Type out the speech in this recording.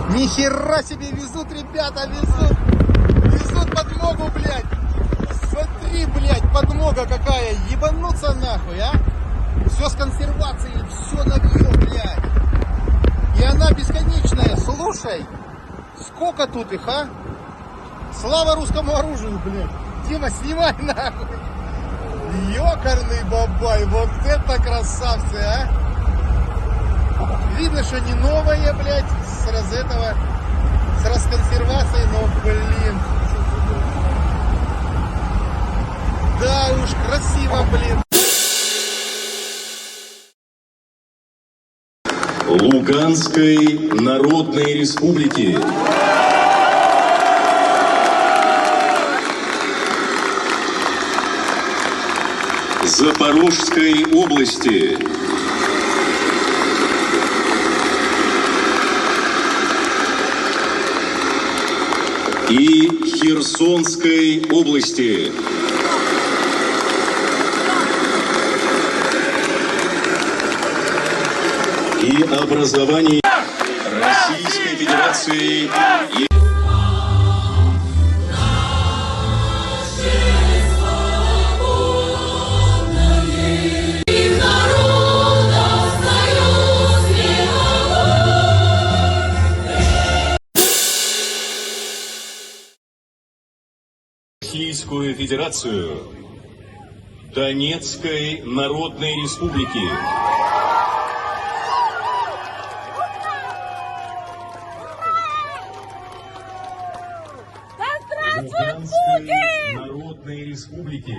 Нихера себе везут, ребята, везут. Везут подмогу, блядь. Смотри, блядь, подмога какая. Ебануться нахуй, а? Все с консервацией, все новье, блядь. И она бесконечная. Слушай, сколько тут их, а? Слава русскому оружию, блядь. Дима, снимай нахуй. Ёкарный бабай, вот это красавцы, а. Видно, что не новое, блядь, с расконсервацией, но, блин. Да уж, красиво, блин. Луганской Народной Республики. Запорожской области. И Херсонской области. И образование Российской Федерации и Российскую Федерацию Донецкой Народной Республики. Луганской Народной Республики.